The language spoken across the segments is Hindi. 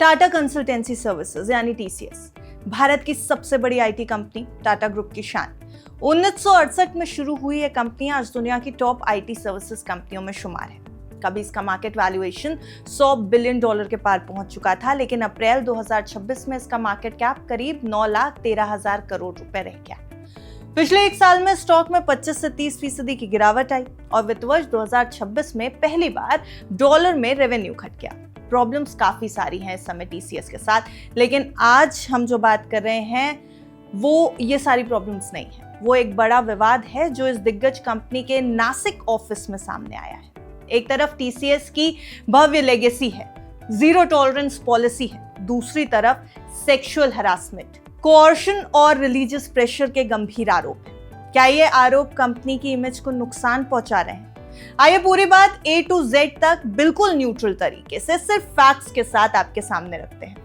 टाटा कंसल्टेंसी सर्विसेज यानी टीसीएस भारत की सबसे बड़ी आईटी कंपनी टाटा ग्रुप की शान। 1968 में शुरू हुई यह कंपनी आज दुनिया की टॉप आईटी सर्विसेज कंपनियों में शुमार है। कभी इसका मार्केट वैल्यूएशन $100 बिलियन के पार पहुंच चुका था, लेकिन अप्रैल 2026 में इसका मार्केट कैप करीब 9,13,000 करोड़ रुपए रह गया। पिछले एक साल में स्टॉक में 25 से 30% की गिरावट आई और वित्त वर्ष 2026 में पहली बार डॉलर में रेवेन्यू घट गया। प्रॉब्लम्स काफी सारी हैं इस समय टीसीएस के साथ, लेकिन आज हम जो बात कर रहे हैं वो ये सारी प्रॉब्लम्स नहीं है। वो एक बड़ा विवाद है जो इस दिग्गज कंपनी के नासिक ऑफिस में सामने आया है। एक तरफ टीसीएस की भव्य लेगेसी है, जीरो टॉलरेंस पॉलिसी है, दूसरी तरफ सेक्सुअल हरासमेंट, कोऑर्शन और रिलीजियस प्रेशर के गंभीर आरोप हैं। क्या ये आरोप कंपनी की इमेज को नुकसान पहुंचा रहे हैं? आइए पूरी बात A to Z तक बिल्कुल न्यूट्रल तरीके से सिर्फ फैक्ट्स के साथ आपके सामने रखते हैं।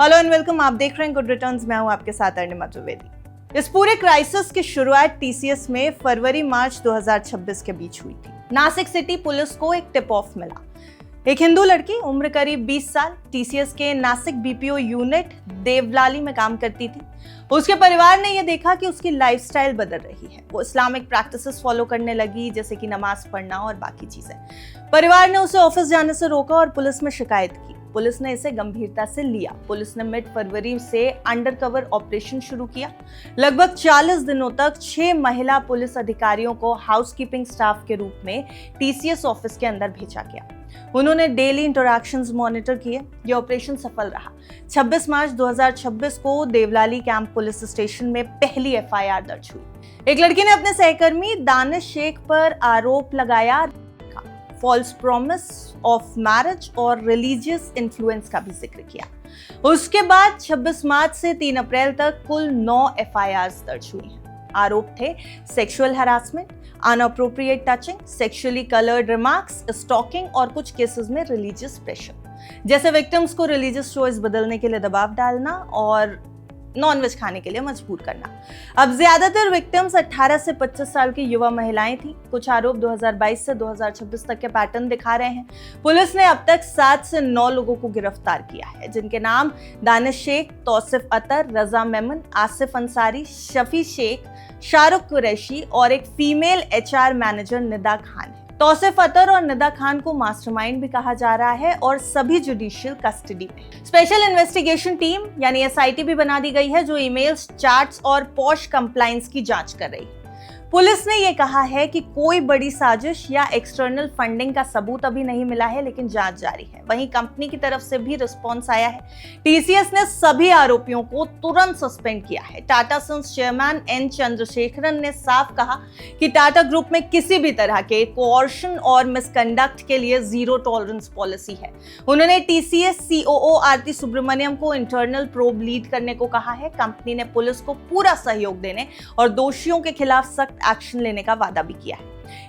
हेलो एंड वेलकम, आप देख रहे हैं गुड रिटर्न्स। मैं हूं आपके साथ अरुणिमा द्विवेदी। इस पूरे क्राइसिस की शुरुआत टीसीएस में फरवरी-मार्च 2026 के बीच हुई थी। नासिक सिटी पुलिस को एक टिप ऑफ मिला। एक हिंदू लड़की उम्र करीब 20 साल टीसीएस के नासिक बीपीओ यूनिट देवलाली में काम करती थी। उसके परिवार ने यह देखा कि उसकी लाइफस्टाइल बदल रही है। वो इस्लामिक प्रैक्टिसेस फॉलो करने लगी, जैसे कि नमाज पढ़ना और बाकी चीजें। परिवार ने उसे ऑफिस जाने से रोका और पुलिस में शिकायत की। पुलिस ने इसे गंभीरता से लिया। पुलिस ने मिड फरवरी से अंडरकवर ऑपरेशन शुरू किया। लगभग 40 दिनों तक 6 महिला पुलिस अधिकारियों को हाउसकीपिंग स्टाफ के रूप में टीसीएस ऑफिस के अंदर भेजा गया। उन्होंने डेली इंटरैक्शंस मॉनिटर किए। यह ऑपरेशन सफल रहा। 26 मार्च 2026 को देवलाली कैंप पुलिस स्टेशन में पहली एफआईआर दर्ज हुई। एक लड़की ने अपने सहकर्मी दानिश शेख पर आरोप लगाया, फॉल्स प्रॉमिस ऑफ मैरिज और रिलीजियस इन्फ्लुएंस का भी जिक्र किया। उसके बाद 26 मार्च से 3 अप्रैल तक कुल 9 एफआईआर्स दर्ज हुई हैं। आरोप थे sexual harassment, inappropriate touching, sexually coloured remarks, stalking और कुछ केसेस में रिलीजियस प्रेशर, जैसे विक्टिम्स को रिलीजियस चॉइस बदलने के लिए दबाव डालना और नॉनवेज खाने के लिए मजबूर करना। अब ज्यादातर विक्टिम्स 18 से 25 साल की युवा महिलाएं थी। कुछ आरोप 2022 से 2026 तक के पैटर्न दिखा रहे हैं। पुलिस ने अब तक 7 से 9 लोगों को गिरफ्तार किया है, जिनके नाम दानिश शेख, तौसिफ अतर, रजा मेमन, आसिफ अंसारी, शफी शेख, शाहरुख कुरैशी और एक female HR manager Nida Khan है। तौसिफ अतर और निदा खान को मास्टरमाइंड भी कहा जा रहा है और सभी जुडिशियल कस्टडी में। स्पेशल इन्वेस्टिगेशन टीम यानी एसआईटी भी बना दी गई है, जो ईमेल्स, चैट्स और पॉश कंप्लायंस की जांच कर रही है। पुलिस ने यह कहा है कि कोई बड़ी साजिश या एक्सटर्नल फंडिंग का सबूत अभी नहीं मिला है, लेकिन जांच जारी है। वहीं कंपनी की तरफ से भी रिस्पॉन्स आया है। टीसीएस ने सभी आरोपियों को तुरंत सस्पेंड किया है। Tata Sons chairman N Chandrasekaran ने साफ कहा कि टाटा ग्रुप में किसी भी तरह के कोऑर्शन और मिसकंडक्ट के लिए जीरो टॉलरेंस पॉलिसी है। उन्होंने टीसीएस सीओओ आरती सुब्रमण्यम को इंटरनल प्रोब लीड करने को कहा है। कंपनी ने पुलिस को पूरा सहयोग देने और दोषियों के खिलाफ सख्त एक्शन लेने का वादा भी किया है।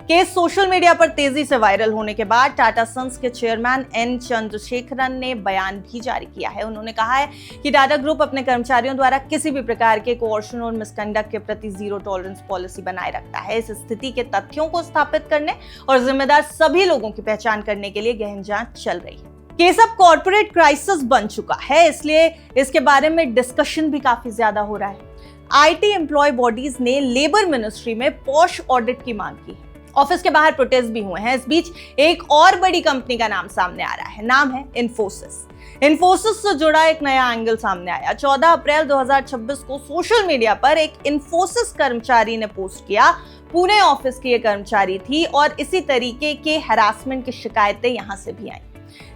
केस सोशल मीडिया पर तेजी से वायरल होने के बाद टाटा सन्स के चेयरमैन एन चंद्रशेखरन ने बयान भी जारी किया है। उन्होंने कहा है कि टाटा ग्रुप अपने कर्मचारियों द्वारा किसी भी प्रकार के कोऑर्शन और मिसकंडक्ट के प्रति जीरो टॉलरेंस पॉलिसी बनाए रखता है। इस स्थिति के तथ्यों को स्थापित करने और जिम्मेदार सभी लोगों की पहचान करने के लिए गहन जांच चल रही है। केस अब कॉर्पोरेट क्राइसिस बन चुका है, इसलिए इसके बारे में डिस्कशन भी काफी ज्यादा हो रहा है। आईटी एम्प्लॉय बॉडीज ने लेबर मिनिस्ट्री में पॉश ऑडिट की मांग की है। ऑफिस के बाहर प्रोटेस्ट भी हुए हैं। इस बीच एक और बड़ी कंपनी का नाम सामने आ रहा है। नाम है इन्फोसिस। इन्फोसिस से जुड़ा एक नया एंगल सामने आया। 14 अप्रैल 2026 को सोशल मीडिया पर एक इन्फोसिस कर्मचारी ने पोस्ट किया। पुणे ऑफिस की एक कर्मचारी थी और इसी तरीके के हरासमेंट की शिकायतें यहां से भी आई।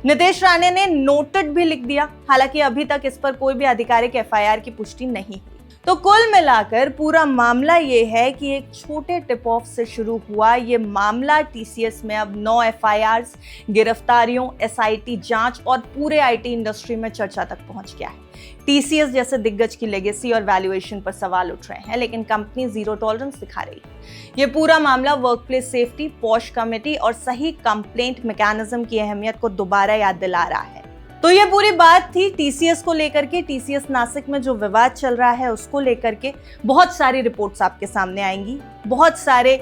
नितेश राणे ने नोटेड भी लिख दिया। हालांकि अभी तक इस पर कोई भी आधिकारिक एफआईआर की पुष्टि नहीं हुई। तो कुल मिलाकर पूरा मामला ये है कि एक छोटे टिप ऑफ से शुरू हुआ ये मामला टीसीएस में अब 9 एफआईआर्स, गिरफ्तारियों, एसआईटी जांच और पूरे आईटी इंडस्ट्री में चर्चा तक पहुंच गया है। टीसीएस जैसे दिग्गज की लेगेसी और वैल्यूएशन पर सवाल उठ रहे हैं, लेकिन कंपनी जीरो टॉलरेंस दिखा रही है। ये पूरा मामला वर्कप्लेस सेफ्टी, पॉश कमेटी और सही कंप्लेंट मैकेनिज्म की अहमियत को दोबारा याद दिला रहा है। तो ये पूरी बात थी टीसीएस को लेकर के। टीसीएस नासिक में जो विवाद चल रहा है उसको लेकर के बहुत सारी रिपोर्ट्स आपके सामने आएंगी, बहुत सारे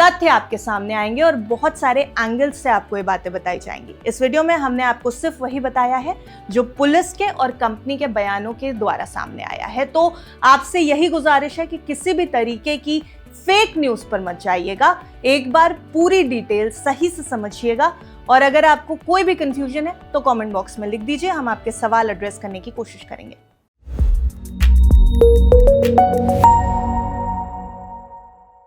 तथ्य आपके सामने आएंगे और बहुत सारे एंगल्स से आपको ये बातें बताई जाएंगी। इस वीडियो में हमने आपको सिर्फ वही बताया है जो पुलिस के और कंपनी के बयानों के द्वारा सामने आया है। तो आपसे यही गुजारिश है कि किसी भी तरीके की फेक न्यूज पर मत जाइएगा, एक बार पूरी डिटेल सही से समझिएगा और अगर आपको कोई भी कंफ्यूजन है तो कमेंट बॉक्स में लिख दीजिए, हम आपके सवाल एड्रेस करने की कोशिश करेंगे।